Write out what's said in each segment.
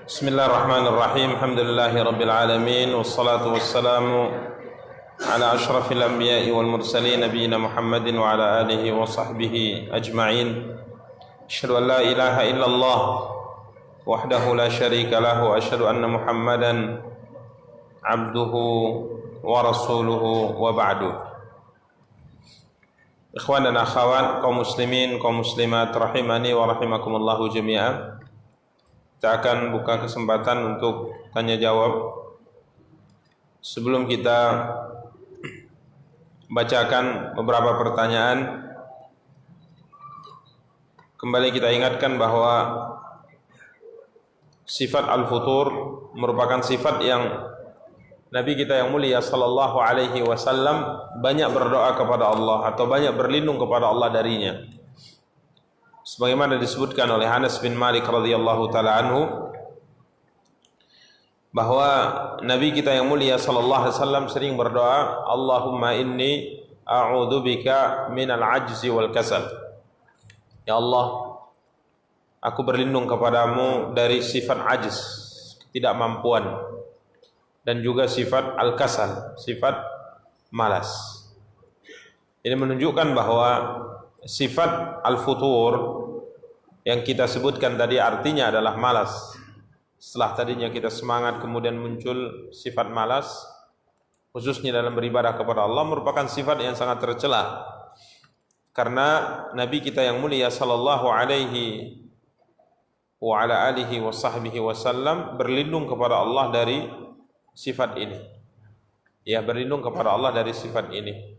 Bismillahirrahmanirrahim. Alhamdulillahirabbil alamin wassalatu wassalamu ala asyrafil anbiya'i wal mursalin nabiyina Muhammadin wa ala alihi wa sahbihi ajma'in. Asyhadu an la ilaha illallah wahdahu la syarika lahu wa asyhadu anna Muhammadan abduhu wa rasuluhu wa ba'du. Ikhwan dan akhwat, kaum muslimin, kaum muslimat rahimani wa rahimakumullahu jami'an. Kita akan buka kesempatan untuk tanya jawab. Sebelum kita bacakan beberapa pertanyaan, kembali kita ingatkan bahwa sifat al-futur merupakan sifat yang Nabi kita yang mulia sallallahu alaihi wasallam banyak berdoa kepada Allah atau banyak berlindung kepada Allah darinya. Sebagaimana disebutkan oleh Anas bin Malik radhiyallahu taala anhu bahwa Nabi kita yang mulia sallallahu alaihi wasallam sering berdoa, Allahumma inni a'udzubika minal ajzi wal kasal. Ya Allah, aku berlindung kepadamu dari sifat ajz, ketidakmampuan, dan juga sifat al-kasal, sifat malas. Ini menunjukkan bahwa sifat al-futur yang kita sebutkan tadi artinya adalah malas. Setelah tadinya kita semangat, kemudian muncul sifat malas, khususnya dalam beribadah kepada Allah, merupakan sifat yang sangat tercela. Karena Nabi kita yang mulia sallallahu alaihi wa ala alihi wa sahbihi wasallam berlindung kepada Allah dari sifat ini. Ya, berlindung kepada Allah dari sifat ini.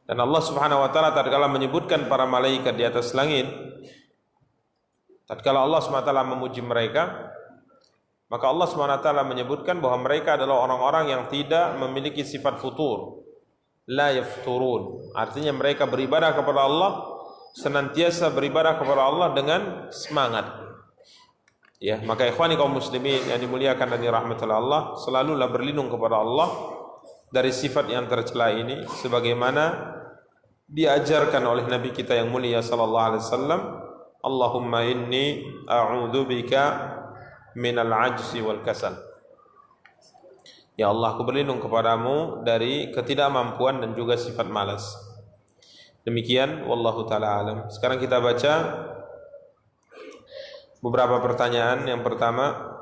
Dan Allah Subhanahu wa taala tatkala menyebutkan para malaikat di atas langit, tatkala Allah Subhanahu wa taala memuji mereka, maka Allah Subhanahu wa taala menyebutkan bahwa mereka adalah orang-orang yang tidak memiliki sifat futur. La yafturun. Artinya mereka beribadah kepada Allah, senantiasa beribadah kepada Allah dengan semangat. Ya, maka ikhwani kaum muslimin yang dimuliakan dan dirahmati Allah, selalulah berlindung kepada Allah dari sifat yang tercela ini sebagaimana diajarkan oleh Nabi kita yang mulia sallallahu alaihi wasallam, Allahumma inni a'udzubika minal ajzi wal kasal. Ya Allah, aku berlindung kepadamu dari ketidakmampuan dan juga sifat malas. Demikian wallahu taala alam. Sekarang kita baca beberapa pertanyaan. Yang pertama,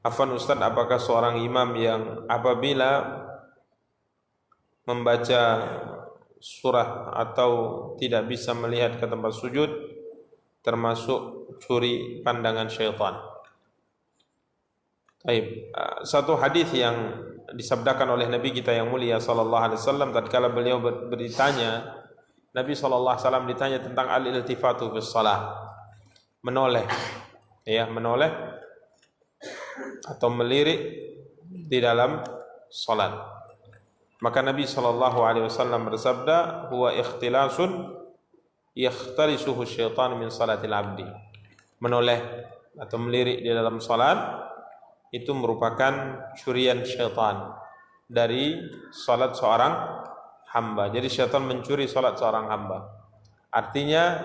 afwan Ustaz, apakah seorang imam yang apabila membaca surah atau tidak bisa melihat ke tempat sujud termasuk curi pandangan syaitan? Baik, satu hadis yang disabdakan oleh Nabi kita yang mulia sallallahu alaihi wasallam tatkala beliau bertanya, Nabi sallallahu alaihi wasallam ditanya tentang al-iltifatu fi shalah, menoleh, ya, menoleh atau melirik di dalam salat. Maka Nabi sallallahu alaihi wasallam bersabda, huwa ikhtilasun yakhtalisuhu syaitan min salatil abdi. Menoleh atau melirik di dalam salat itu merupakan curian syaitan dari salat seorang hamba. Jadi syaitan mencuri salat seorang hamba. Artinya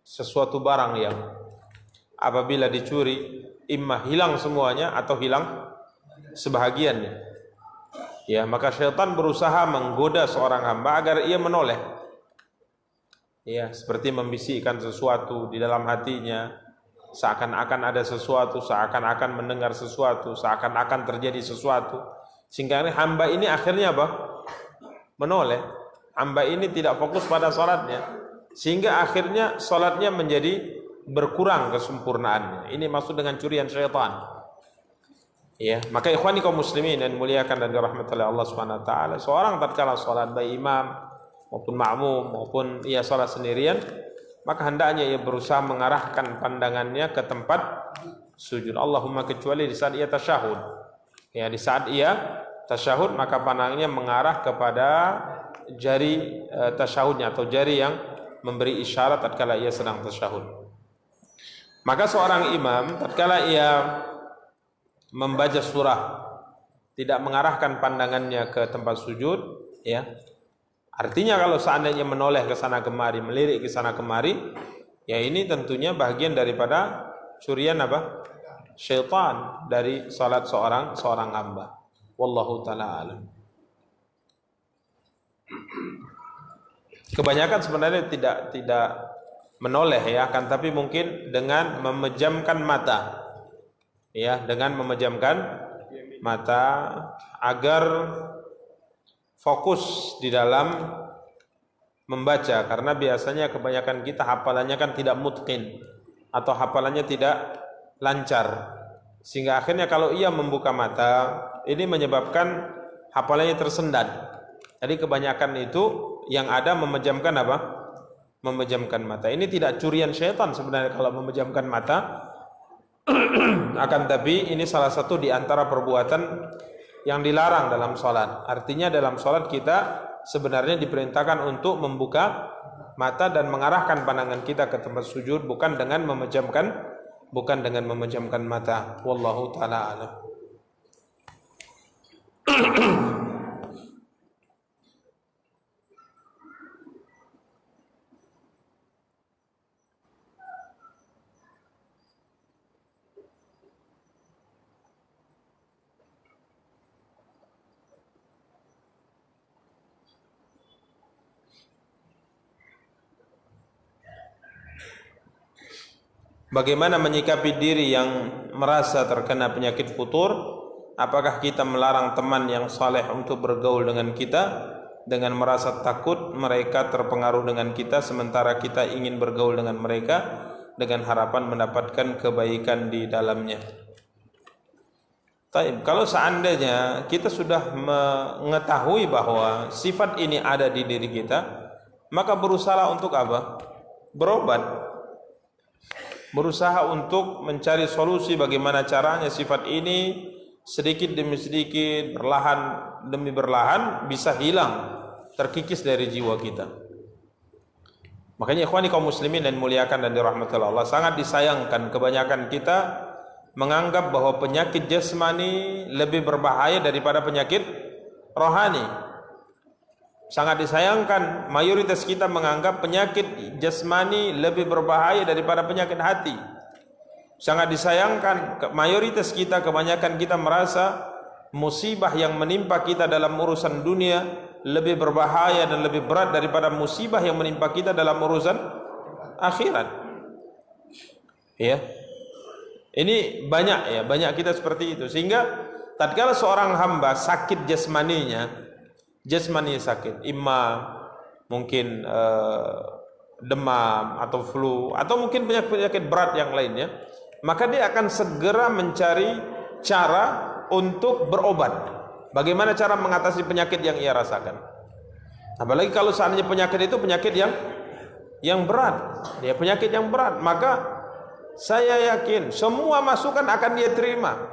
sesuatu barang yang apabila dicuri imma hilang semuanya atau hilang sebahagiannya. Ya, maka syaitan berusaha menggoda seorang hamba agar ia menoleh. Ya, seperti membisikkan sesuatu di dalam hatinya, seakan-akan ada sesuatu, seakan-akan mendengar sesuatu, seakan-akan terjadi sesuatu, sehingga hamba ini akhirnya apa? Menoleh. Hamba ini tidak fokus pada salatnya, sehingga akhirnya salatnya menjadi berkurang kesempurnaannya. Ini maksud dengan curian syaitan. Ya, maka ikhwani kaum muslimin dan muliakan dan dirahmati oleh Allah Subhanahu wa taala, seorang tatkala salat baik imam maupun makmum maupun ia salat sendirian, maka hendaknya ia berusaha mengarahkan pandangannya ke tempat sujud. Allahumma kecuali di saat ia tasyahud. Ya, di saat ia tasyahud maka pandangannya mengarah kepada jari tasyahudnya atau jari yang memberi isyarat tatkala ia sedang tasyahud. Maka seorang imam tatkala ia membaca surah tidak mengarahkan pandangannya ke tempat sujud, ya, Artinya kalau seandainya menoleh ke sana kemari, melirik ke sana kemari, ya ini tentunya bagian daripada curian apa? Syaitan dari salat seorang hamba. Wallahu taala alam. Kebanyakan sebenarnya tidak menoleh ya, akan tapi mungkin dengan memejamkan mata. Ya, dengan memejamkan mata agar fokus di dalam membaca, karena biasanya kebanyakan kita hafalannya kan tidak mutqin atau hafalannya tidak lancar, sehingga akhirnya kalau ia membuka mata ini menyebabkan hafalannya tersendat. Jadi kebanyakan itu yang ada memejamkan apa? Memejamkan mata. Ini tidak curian syaitan sebenarnya kalau memejamkan mata. Akan tapi ini salah satu di antara perbuatan yang dilarang dalam salat. Artinya dalam salat kita sebenarnya diperintahkan untuk membuka mata dan mengarahkan pandangan kita ke tempat sujud, bukan dengan memejamkan mata. Wallahu taala alam. Bagaimana menyikapi diri yang merasa terkena penyakit futur? Apakah kita melarang teman yang saleh untuk bergaul dengan kita dengan merasa takut mereka terpengaruh dengan kita, sementara kita ingin bergaul dengan mereka dengan harapan mendapatkan kebaikan di dalamnya? Kalau seandainya kita sudah mengetahui bahwa sifat ini ada di diri kita, maka berusaha untuk apa? Berobat. Berusaha untuk mencari solusi bagaimana caranya sifat ini sedikit demi sedikit, perlahan demi perlahan bisa hilang, terkikis dari jiwa kita. Makanya ikhwani kaum muslimin dan muliakan dan dirahmati Allah, sangat disayangkan kebanyakan kita menganggap bahwa penyakit jasmani lebih berbahaya daripada penyakit rohani. Sangat disayangkan mayoritas kita menganggap penyakit jasmani lebih berbahaya daripada penyakit hati. Sangat disayangkan mayoritas kita, kebanyakan kita merasa musibah yang menimpa kita dalam urusan dunia lebih berbahaya dan lebih berat daripada musibah yang menimpa kita dalam urusan akhirat. Ya. Ini banyak kita seperti itu, sehingga tatkala seorang hamba sakit jasmani sakit, imma mungkin demam atau flu atau mungkin penyakit berat yang lainnya, maka dia akan segera mencari cara untuk berobat. Bagaimana cara mengatasi penyakit yang ia rasakan? Apalagi kalau seandainya penyakit itu penyakit yang berat, ya penyakit yang berat, maka saya yakin semua masukan akan dia terima.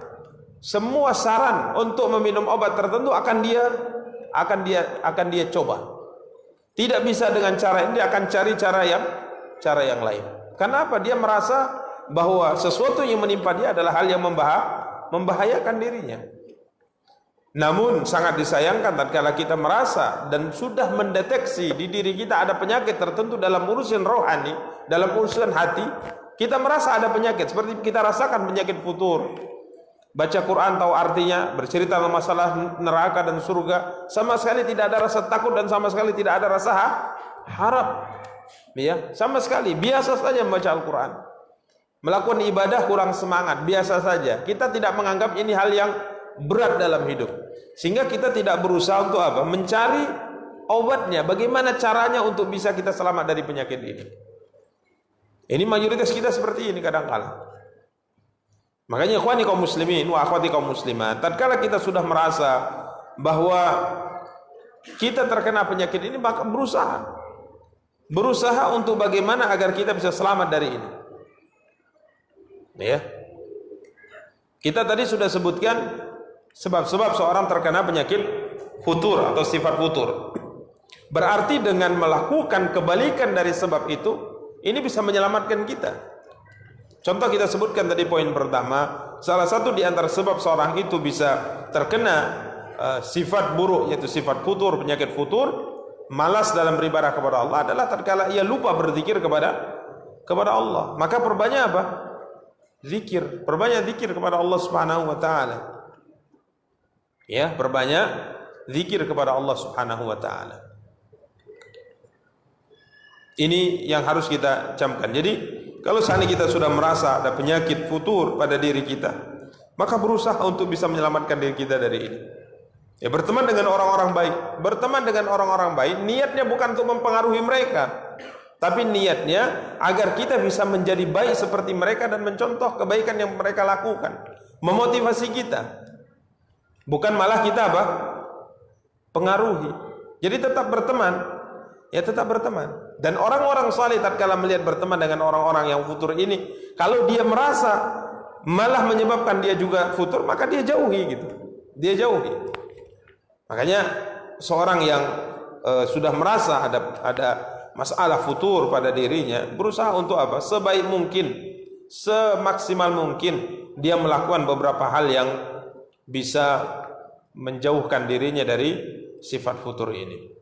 Semua saran untuk meminum obat tertentu akan dia coba. Tidak bisa dengan cara ini, dia akan cari cara yang lain. Kenapa? Dia merasa bahwa sesuatu yang menimpa dia adalah hal yang membahayakan dirinya. Namun sangat disayangkan tatkala kita merasa dan sudah mendeteksi di diri kita ada penyakit tertentu dalam urusan rohani, dalam urusan hati, kita merasa ada penyakit seperti kita rasakan penyakit futur. Baca Quran tahu artinya, bercerita tentang masalah neraka dan surga, sama sekali tidak ada rasa takut dan sama sekali tidak ada rasa harap. Ya, sama sekali biasa saja membaca Al-Quran. Melakukan ibadah kurang semangat, biasa saja. Kita tidak menganggap ini hal yang berat dalam hidup. Sehingga kita tidak berusaha untuk apa? Mencari obatnya, bagaimana caranya untuk bisa kita selamat dari penyakit ini. Ini mayoritas kita seperti ini kadang-kala. Makanya ikhwani kaum muslimin wa akhwati kaum muslimat, tatkala kita sudah merasa bahwa kita terkena penyakit ini, maka berusaha untuk bagaimana agar kita bisa selamat dari ini. Ya. Kita tadi sudah sebutkan sebab-sebab seorang terkena penyakit futur atau sifat futur. Berarti dengan melakukan kebalikan dari sebab itu, ini bisa menyelamatkan kita. Contoh kita sebutkan tadi poin pertama, salah satu di antara sebab seorang itu bisa terkena sifat buruk, yaitu sifat futur, penyakit futur, malas dalam beribadah kepada Allah adalah tatkala ia lupa berzikir kepada Allah. Maka perbanyak apa? Zikir, perbanyak zikir kepada Allah Subhanahu wa taala. Ya, perbanyak zikir kepada Allah Subhanahu wa taala. Ini yang harus kita camkan. Jadi, kalau seandainya kita sudah merasa ada penyakit futur pada diri kita, maka berusaha untuk bisa menyelamatkan diri kita dari ini. Ya, berteman dengan orang-orang baik. Berteman dengan orang-orang baik, niatnya bukan untuk mempengaruhi mereka, tapi niatnya agar kita bisa menjadi baik seperti mereka dan mencontoh kebaikan yang mereka lakukan. Memotivasi kita. Bukan malah kita apa? Pengaruhi. Jadi tetap berteman. Ya, tetap berteman. Dan orang-orang saleh tatkala melihat berteman dengan orang-orang yang futur ini, kalau dia merasa malah menyebabkan dia juga futur, maka dia jauhi gitu. Dia jauhi. Makanya seorang yang sudah merasa ada masalah futur pada dirinya, berusaha untuk apa? Sebaik mungkin, semaksimal mungkin dia melakukan beberapa hal yang bisa menjauhkan dirinya dari sifat futur ini.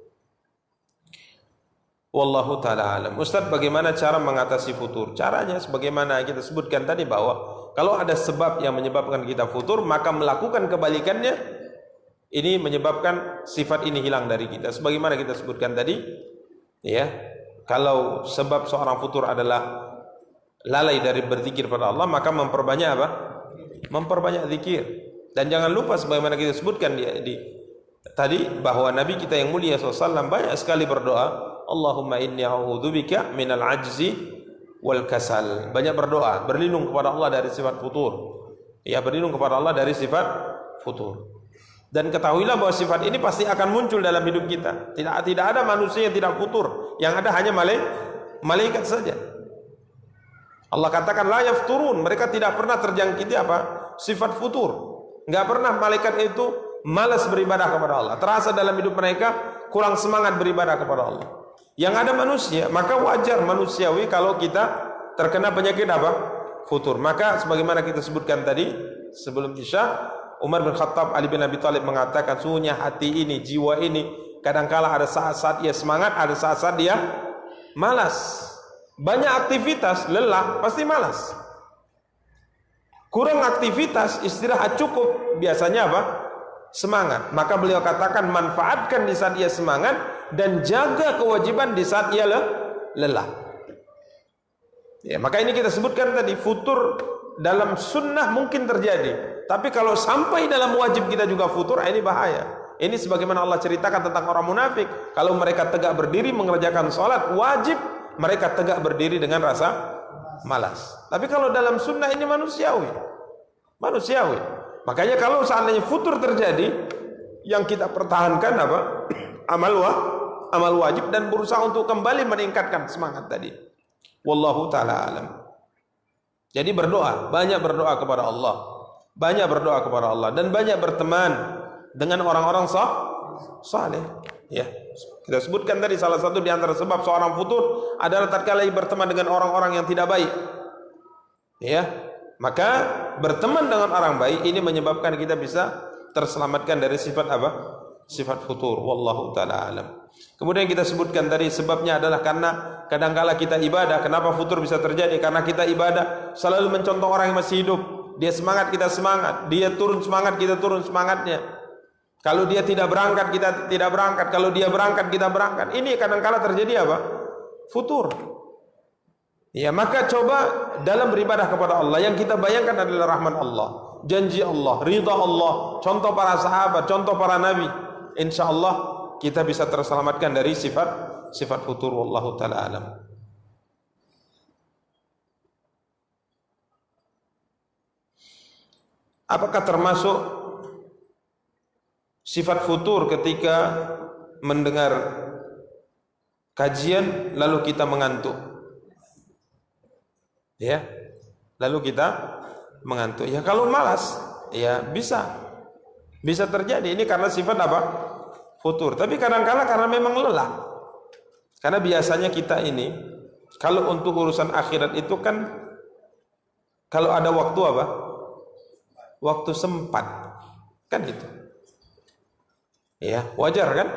Wallahu ta'ala alam. Ustaz, bagaimana cara mengatasi futur? Caranya sebagaimana kita sebutkan tadi, bahwa kalau ada sebab yang menyebabkan kita futur, maka melakukan kebalikannya ini menyebabkan sifat ini hilang dari kita. Sebagaimana kita sebutkan tadi, ya, kalau sebab seorang futur adalah lalai dari berzikir pada Allah, maka memperbanyak apa? Memperbanyak zikir. Dan jangan lupa sebagaimana kita sebutkan tadi, bahwa Nabi kita yang mulia SAW banyak sekali berdoa, Allahumma inni a'udzubika minal ajzi wal kasal. Banyak berdoa, berlindung kepada Allah dari sifat futur. Ya, berlindung kepada Allah dari sifat futur. Dan ketahuilah bahwa sifat ini pasti akan muncul dalam hidup kita. Tidak ada manusia yang tidak futur. Yang ada hanya malaikat saja. Allah katakan la yafturun, mereka tidak pernah terjangkiti apa? Sifat futur. Enggak pernah malaikat itu malas beribadah kepada Allah. Terasa dalam hidup mereka kurang semangat beribadah kepada Allah. Yang ada manusia, maka wajar manusiawi kalau kita terkena penyakit apa? Futur. Maka sebagaimana kita sebutkan tadi sebelum Isya, Umar bin Khattab, Ali bin Abi Thalib mengatakan, sungguhnya hati ini, jiwa ini, kadangkala ada saat-saat ia semangat, ada saat-saat dia malas. Banyak aktivitas, lelah, pasti malas. Kurang aktivitas, istirahat cukup, biasanya apa? Semangat. Maka beliau katakan, manfaatkan di saat ia semangat dan jaga kewajiban di saat ia lelah. Ya, maka ini kita sebutkan tadi, futur dalam sunnah mungkin terjadi, tapi kalau sampai dalam wajib kita juga futur, ini bahaya. Ini sebagaimana Allah ceritakan tentang orang munafik, kalau mereka tegak berdiri mengerjakan sholat wajib, mereka tegak berdiri dengan rasa malas. Tapi kalau dalam sunnah ini manusiawi. Makanya kalau seandainya futur terjadi, yang kita pertahankan apa? Amal wajib, dan berusaha untuk kembali meningkatkan semangat tadi. Wallahu ta'ala alam. Jadi berdoa, banyak berdoa kepada Allah. Banyak berdoa kepada Allah dan banyak berteman dengan orang-orang saleh. Ya. Kita sebutkan tadi salah satu di antara sebab seorang futur adalah tatkala berteman dengan orang-orang yang tidak baik. Ya. Maka berteman dengan orang baik ini menyebabkan kita bisa terselamatkan dari sifat apa? Sifat futur. Wallahu ta'ala alam. Kemudian kita sebutkan tadi sebabnya adalah karena kadangkala kita ibadah. Kenapa futur bisa terjadi? Karena kita ibadah selalu mencontoh orang yang masih hidup. Dia semangat, kita semangat. Dia turun semangat, kita turun semangatnya. Kalau dia tidak berangkat, kita tidak berangkat. Kalau dia berangkat, kita berangkat. Ini kadangkala terjadi apa? Futur. Ya, maka coba dalam beribadah kepada Allah, yang kita bayangkan adalah rahmat Allah, janji Allah, ridha Allah, contoh para sahabat, contoh para nabi. Insya Allah kita bisa terselamatkan dari sifat futur. Wallahu ta'ala alam. Apakah termasuk sifat futur ketika mendengar kajian lalu kita mengantuk? Ya, lalu kita mengantuk. Ya, kalau malas, ya bisa terjadi. Ini karena sifat apa? Futur. Tapi kadang-kala karena memang lelah. Karena biasanya kita ini kalau untuk urusan akhirat itu kan kalau ada waktu apa? Waktu sempat. Kan itu. Ya, wajar kan?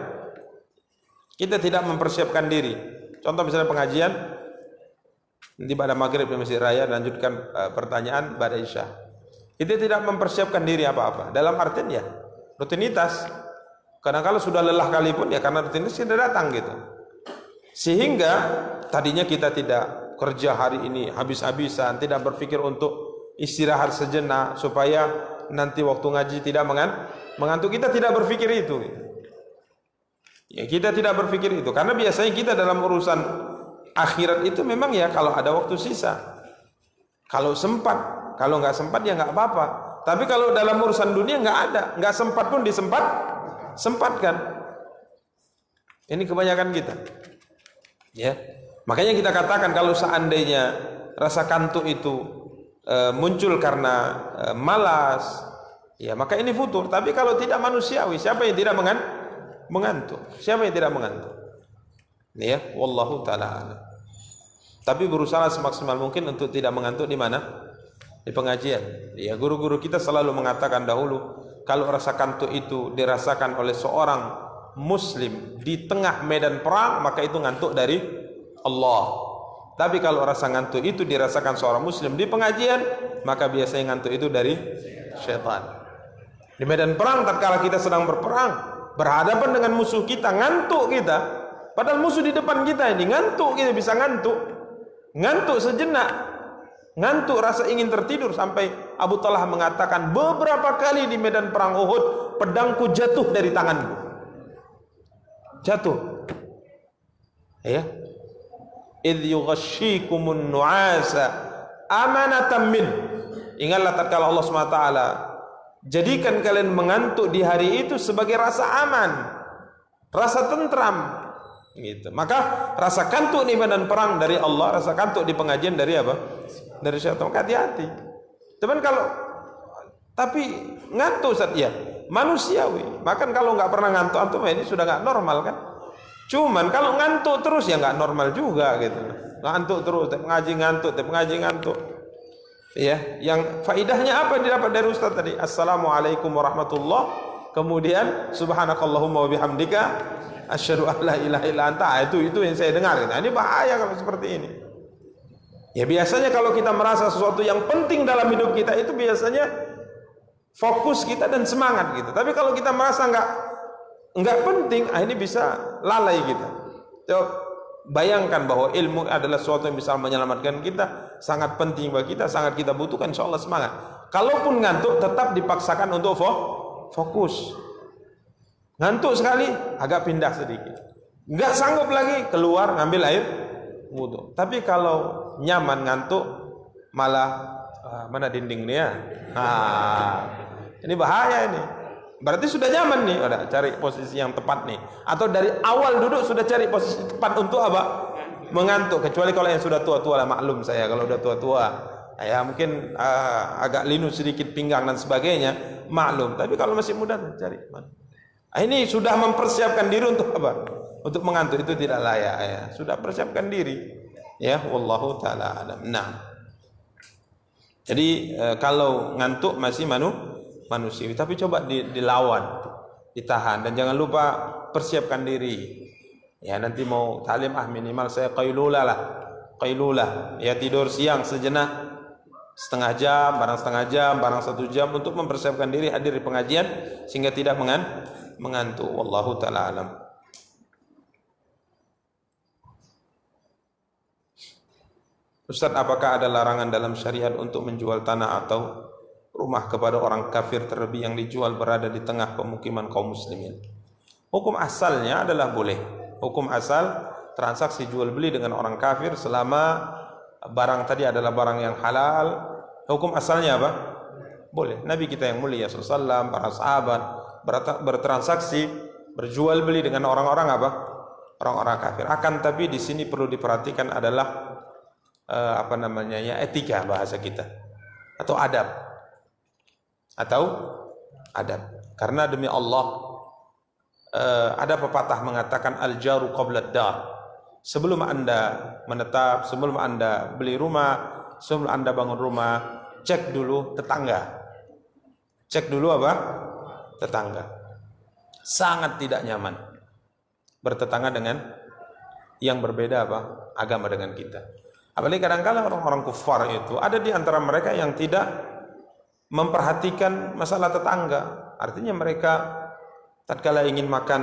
Kita tidak mempersiapkan diri. Contoh misalnya pengajian, nanti pada maghrib di Masjid Raya lanjutkan pertanyaan pada Isya. Kita tidak mempersiapkan diri apa-apa. Dalam artian ya rutinitas. Kadang kalau sudah lelah kali pun ya karena rutinitas kita datang gitu. Sehingga tadinya kita tidak kerja hari ini habis-habisan, tidak berpikir untuk istirahat sejenak supaya nanti waktu ngaji tidak mengantuk. Kita tidak berpikir itu. Ya kita tidak berpikir itu karena biasanya kita dalam urusan akhirat itu memang ya kalau ada waktu sisa, kalau sempat, kalau nggak sempat ya nggak apa-apa. Tapi kalau dalam urusan dunia nggak ada, nggak sempat pun sempatkan. Ini kebanyakan kita. Ya, makanya kita katakan kalau seandainya rasa kantuk itu muncul karena malas, ya maka ini futur. Tapi kalau tidak manusiawi, siapa yang tidak mengantuk? Siapa yang tidak mengantuk? Ya, wallahu taala. Tapi berusaha semaksimal mungkin untuk tidak mengantuk di mana? Di pengajian. Ya, guru-guru kita selalu mengatakan dahulu, kalau rasa kantuk itu dirasakan oleh seorang muslim di tengah medan perang, maka itu ngantuk dari Allah. Tapi kalau rasa ngantuk itu dirasakan seorang muslim di pengajian, maka biasanya ngantuk itu dari syaitan. Di medan perang tatkala kita sedang berperang, berhadapan dengan musuh kita, ngantuk kita, padahal musuh di depan kita ini, ngantuk kita bisa ngantuk sejenak, ngantuk rasa ingin tertidur, sampai Abu Talha mengatakan beberapa kali di medan perang Uhud pedangku jatuh dari tanganku, jatuh. Ya, idh yughashshikumun nu'asa amanatan min. Ingatlah tatkala Allah SWT jadikan kalian mengantuk di hari itu sebagai rasa aman, rasa tentram gitu. Maka rasa kantuk di medan perang dari Allah, rasa kantuk di pengajian dari apa? Dari syaitan. Maka hati-hati. Teman kalau tapi ngantuk saat ya manusiawi. Makan kalau nggak pernah ngantuk ini sudah nggak normal kan? Cuman kalau ngantuk terus ya nggak normal juga gitu. Ngantuk terus, tiap ngaji ngantuk. Ya, yang faidahnya apa yang didapat dari Ustaz tadi? Assalamualaikum warahmatullahi. Kemudian subhanakallahumma wabihamdika asyhadu an la ilaha illa anta. Itu yang saya dengar. Nah, ini bahaya kalau seperti ini. Ya biasanya kalau kita merasa sesuatu yang penting dalam hidup kita itu biasanya fokus kita dan semangat gitu. Tapi kalau kita merasa enggak penting, ini bisa lalai kita. Coba bayangkan bahwa ilmu adalah sesuatu yang bisa menyelamatkan kita, sangat penting bagi kita, sangat kita butuhkan, insyaallah semangat. Kalaupun ngantuk tetap dipaksakan untuk fokus. Ngantuk sekali agak pindah sedikit. Enggak sanggup lagi keluar ngambil air wudu. Tapi kalau nyaman ngantuk malah mana dindingnya? Ini bahaya ini. Berarti sudah nyaman nih, udah cari posisi yang tepat nih. Atau dari awal duduk sudah cari posisi tepat untuk apa? Mengantuk. Kecuali kalau yang sudah tua-tua lah, maklum saya kalau udah tua-tua, ya mungkin agak linu sedikit pinggang dan sebagainya, maklum. Tapi kalau masih muda cari mana? Ini sudah mempersiapkan diri untuk apa? Untuk mengantuk itu tidak layak ya. Sudah persiapkan diri. Ya, wallahu taala alam. Nah. Jadi kalau ngantuk masih manusiawi, tapi coba dilawan, ditahan, dan jangan lupa persiapkan diri. Ya nanti mau talim minimal saya qailulah lah, ya tidur siang sejenak, setengah jam, barang 1 jam untuk mempersiapkan diri hadir di pengajian sehingga tidak mengantuk. Wallahu taala alam. Ustaz, apakah ada larangan dalam syariat untuk menjual tanah atau rumah kepada orang kafir, terlebih yang dijual berada di tengah pemukiman kaum muslimin? Hukum asalnya adalah boleh. Hukum asal transaksi jual beli dengan orang kafir selama barang tadi adalah barang yang halal. Hukum asalnya apa? Boleh. Nabi kita yang mulia SAW, para sahabat bertransaksi, berjual beli dengan orang-orang apa? Orang-orang kafir. Akan tapi di sini perlu diperhatikan adalah etika bahasa kita atau adab. Karena demi Allah ada pepatah mengatakan al-jaru qabla ad-dar. Sebelum Anda menetap, sebelum Anda beli rumah, sebelum Anda bangun rumah, cek dulu tetangga. Cek dulu apa? Tetangga. Sangat tidak nyaman bertetangga dengan yang berbeda agama dengan kita. Apalagi kadang-kala orang-orang kufar itu ada di antara mereka yang tidak memperhatikan masalah tetangga. Artinya mereka tatkala ingin makan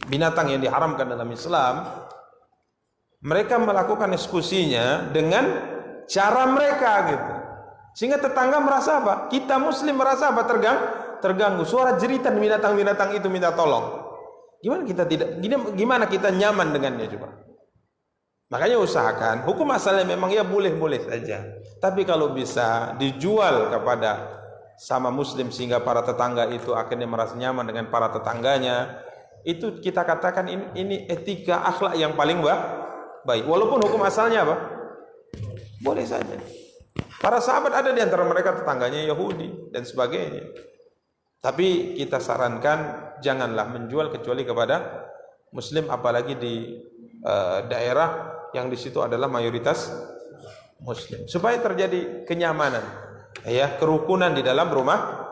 binatang yang diharamkan dalam Islam, mereka melakukan eksekusinya dengan cara mereka gitu. Sehingga tetangga merasa apa? Kita muslim merasa apa? Terganggu. Suara jeritan binatang-binatang itu minta tolong. Gimana kita nyaman dengannya coba? Makanya usahakan hukum asalnya memang ya boleh-boleh saja. Tapi kalau bisa dijual kepada sama muslim sehingga para tetangga itu akhirnya merasa nyaman dengan para tetangganya, itu kita katakan ini etika akhlak yang paling baik. Walaupun hukum asalnya apa? Boleh saja. Para sahabat ada di antara mereka tetangganya Yahudi dan sebagainya. Tapi kita sarankan janganlah menjual kecuali kepada muslim, apalagi di daerah yang di situ adalah mayoritas muslim, supaya terjadi kenyamanan, ya, kerukunan di dalam rumah,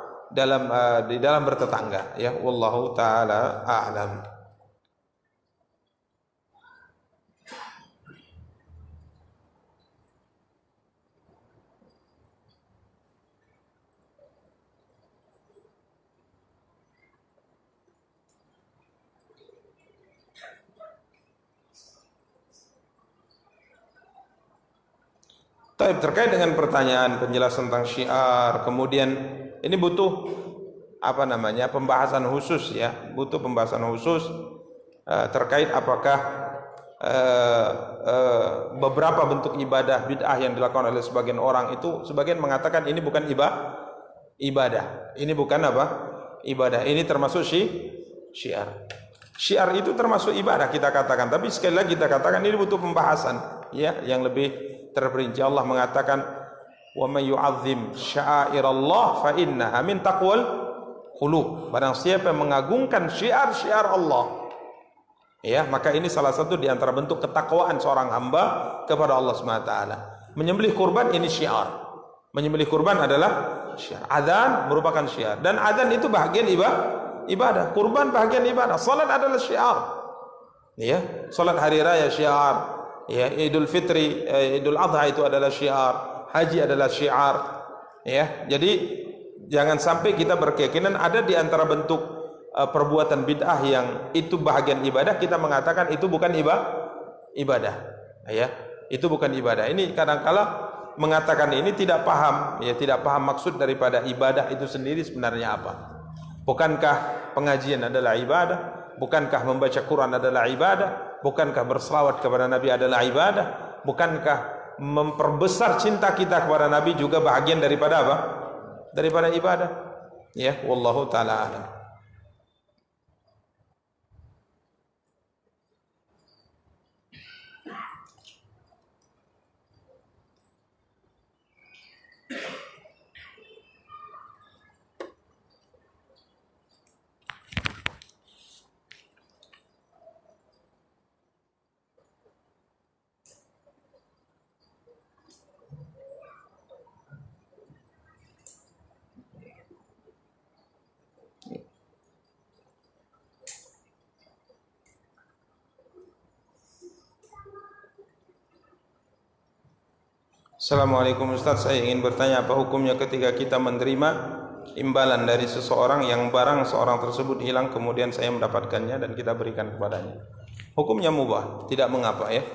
di dalam bertetangga, ya. Wallahu taala a'lam. Terkait dengan pertanyaan penjelasan tentang syiar, kemudian ini butuh pembahasan khusus, ya, butuh pembahasan khusus terkait apakah beberapa bentuk ibadah bid'ah yang dilakukan oleh sebagian orang itu, sebagian mengatakan ini bukan ibadah, ini bukan ibadah, ini termasuk syiar. Syiar itu termasuk ibadah kita katakan, tapi sekali lagi kita katakan ini butuh pembahasan, ya, yang lebih terperinci. Allah mengatakan, "Wa may yu'azzim sya'airallah fa innaha min taqwal qulub." Barang siapa yang mengagungkan syiar-syiar Allah, ya, maka ini salah satu di antara bentuk ketakwaan seorang hamba kepada Allah Subhanahu wa taala. Menyembelih kurban ini syiar. Menyembelih kurban adalah syiar. Adzan merupakan syiar, dan adzan itu bahagian ibadah. Kurban bahagian ibadah. Salat adalah syiar. Ya, salat hari raya syiar. Ya, Idul Fitri, Idul Adha itu adalah syiar, haji adalah syiar. Ya, jadi jangan sampai kita berkeyakinan ada di antara bentuk perbuatan bid'ah yang itu bahagian ibadah, kita mengatakan itu bukan ibadah. Ya, itu bukan ibadah. Ini kadang-kala mengatakan ini tidak paham, ya, tidak paham maksud daripada ibadah itu sendiri sebenarnya apa. Bukankah pengajian adalah ibadah? Bukankah membaca Quran adalah ibadah? Bukankah berselawat kepada Nabi adalah ibadah? Bukankah memperbesar cinta kita kepada Nabi juga bahagian daripada apa? Daripada ibadah. Ya, wallahu taala a'lam. Assalamualaikum Ustaz, saya ingin bertanya apa hukumnya ketika kita menerima imbalan dari seseorang yang barang seorang tersebut hilang, kemudian saya mendapatkannya dan kita berikan kepadanya. Hukumnya mubah, tidak mengapa, ya.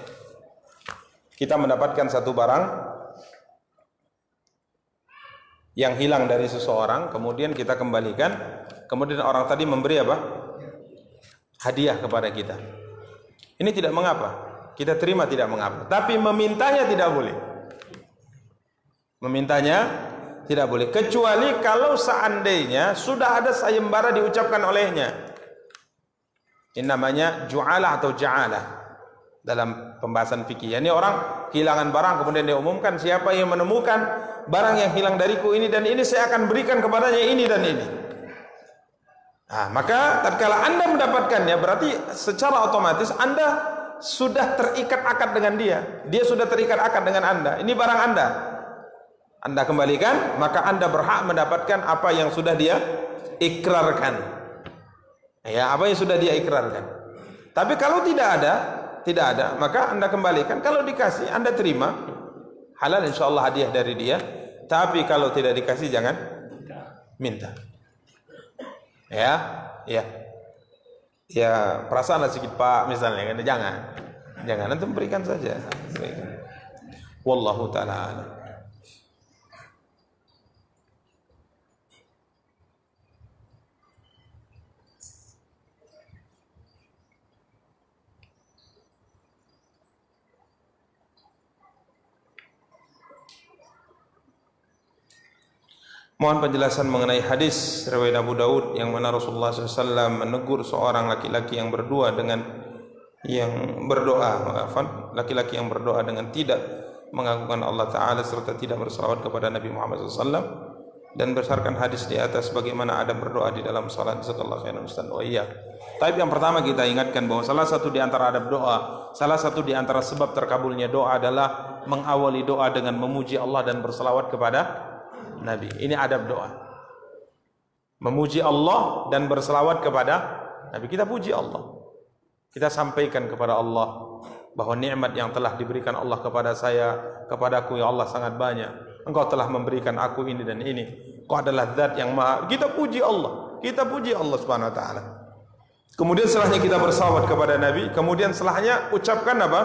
Kita mendapatkan satu barang yang hilang dari seseorang, kemudian kita kembalikan, kemudian orang tadi memberi apa? Hadiah kepada kita. Ini tidak mengapa, kita terima tidak mengapa, tapi memintanya tidak boleh. Memintanya tidak boleh, kecuali kalau seandainya sudah ada sayembara diucapkan olehnya. Ini namanya ju'alah atau ja'alah dalam pembahasan fikih. Ini orang kehilangan barang, kemudian dia umumkan, siapa yang menemukan barang yang hilang dariku ini dan ini, saya akan berikan kepadanya ini dan ini. Nah, maka tatkala Anda mendapatkannya, berarti secara otomatis Anda sudah terikat akad dengan dia sudah terikat akad dengan Anda. Ini barang Anda kembalikan, maka Anda berhak mendapatkan apa yang sudah dia ikrarkan. Ya, apa yang sudah dia ikrarkan. Tapi kalau tidak ada, maka Anda kembalikan. Kalau dikasih, Anda terima. Halal insyaallah hadiah dari dia. Tapi kalau tidak dikasih, jangan minta. Ya, perasaan sedikit Pak misalnya, kan? Jangan, nanti berikan saja. Wallahu ta'ala a'lam. Mohon penjelasan mengenai hadis riwayat Abu Daud yang mana Rasulullah SAW menegur seorang laki-laki yang berdoa dengan laki-laki yang berdoa dengan tidak mengagungkan Allah Ta'ala serta tidak bersalawat kepada Nabi Muhammad SAW, dan berdasarkan hadis di atas bagaimana ada berdoa di dalam salat. Jazakallahu khairan Ustaz. Oh iya. Tapi yang pertama kita ingatkan bahwa salah satu di antara adab doa, salah satu di antara sebab terkabulnya doa adalah mengawali doa dengan memuji Allah dan bersalawat kepada Nabi. Ini adab doa. Memuji Allah dan berselawat kepada Nabi. Kita puji Allah. Kita sampaikan kepada Allah bahwa nikmat yang telah diberikan Allah kepada saya, kepadaku ya Allah sangat banyak. Engkau telah memberikan aku ini dan ini. Engkau adalah zat yang maha. Kita puji Allah. Kita puji Allah Subhanahu wa taala. Kemudian setelahnya kita bersalawat kepada Nabi. Kemudian setelahnya ucapkan apa?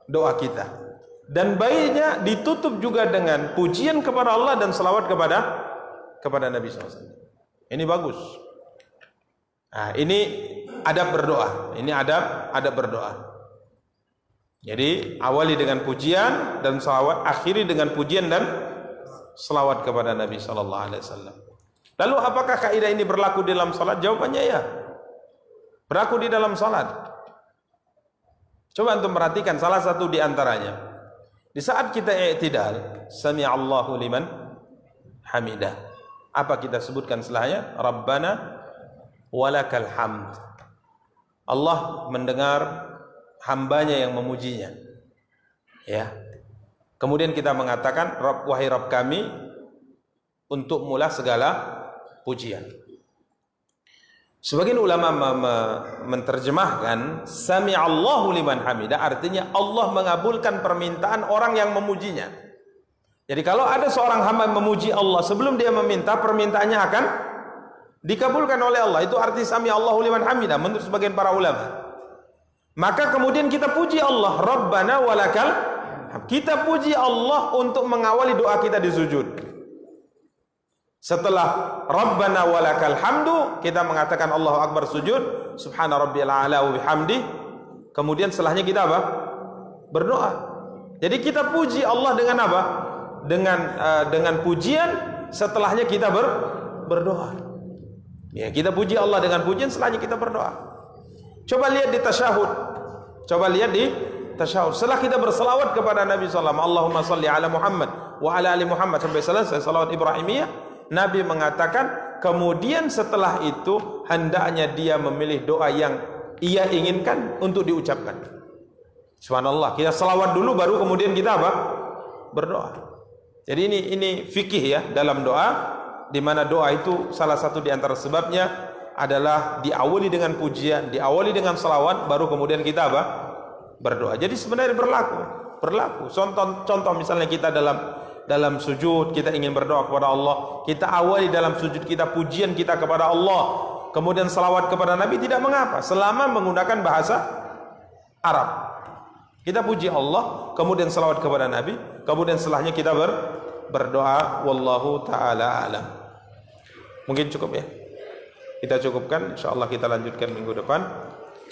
Doa kita. Dan baiknya ditutup juga dengan pujian kepada Allah dan salawat kepada Nabi SAW. Ini bagus. Nah, ini adab berdoa. Ini adab berdoa. Jadi awali dengan pujian dan salawat, akhiri dengan pujian dan salawat kepada Nabi SAW. Lalu apakah kaidah ini berlaku di dalam salat? Jawabannya ya. Berlaku di dalam salat. Coba antum perhatikan salah satu di antaranya. Di saat kita i'tidal, sami'allahu liman hamidah. Apa kita sebutkan setelahnya? Rabbana walakal hamd. Allah mendengar hambanya yang memujinya. Ya. Kemudian kita mengatakan, wahai Rabb kami, untuk mula segala pujian. Sebagian ulama menerjemahkan sami'allahu liman hamidah, artinya Allah mengabulkan permintaan orang yang memujinya. Jadi kalau ada seorang hamba memuji Allah sebelum dia meminta, permintaannya akan dikabulkan oleh Allah. Itu arti sami'allahu liman hamidah menurut sebagian para ulama. Maka kemudian kita puji Allah, Rabbana walakal. Kita puji Allah untuk mengawali doa kita di sujud. Setelah Rabbana walakal hamdu, kita mengatakan Allahu Akbar sujud, Subhana rabbiyal a'la wa bihamdi. Kemudian setelahnya kita apa? Berdoa. Jadi kita puji Allah dengan apa? Dengan pujian, setelahnya kita berdoa. Ya, kita puji Allah dengan pujian, setelahnya kita berdoa. Coba lihat di tasyahud. Setelah kita berselawat kepada Nabi sallallahu alaihi wasallam, Allahumma shalli ala Muhammad wa ala ali Muhammad sampai selesai salawat Ibrahimiyah, Nabi mengatakan, kemudian setelah itu hendaknya dia memilih doa yang ia inginkan untuk diucapkan. Subhanallah, kita selawat dulu baru kemudian kita apa? Berdoa. Jadi ini fikih ya dalam doa, di mana doa itu salah satu di antara sebabnya adalah diawali dengan pujian, diawali dengan selawat, baru kemudian kita apa? Berdoa. Jadi sebenarnya berlaku. Contoh misalnya kita dalam sujud kita ingin berdoa kepada Allah, kita awali dalam sujud kita pujian kita kepada Allah, kemudian salawat kepada Nabi, tidak mengapa selama menggunakan bahasa Arab. Kita puji Allah, kemudian salawat kepada Nabi, kemudian setelahnya kita berdoa. Wallahu ta'ala alam. Mungkin cukup ya. Kita cukupkan, insyaallah kita lanjutkan minggu depan.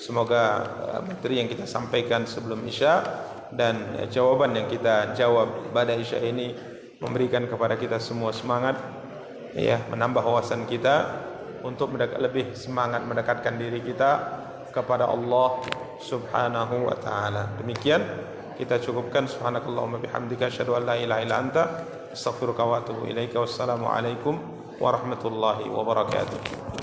Semoga materi yang kita sampaikan sebelum Isya dan jawaban yang kita jawab pada Isya ini memberikan kepada kita semua semangat, ya, menambah wawasan kita untuk lebih semangat mendekatkan diri kita kepada Allah Subhanahu wa taala. Demikian kita cukupkan. Subhanakallahumma bihamdika asyhadu an la ilaha illa anta astaghfiruka wa atubu ilaika. Wassalamu alaikum warahmatullahi wabarakatuh.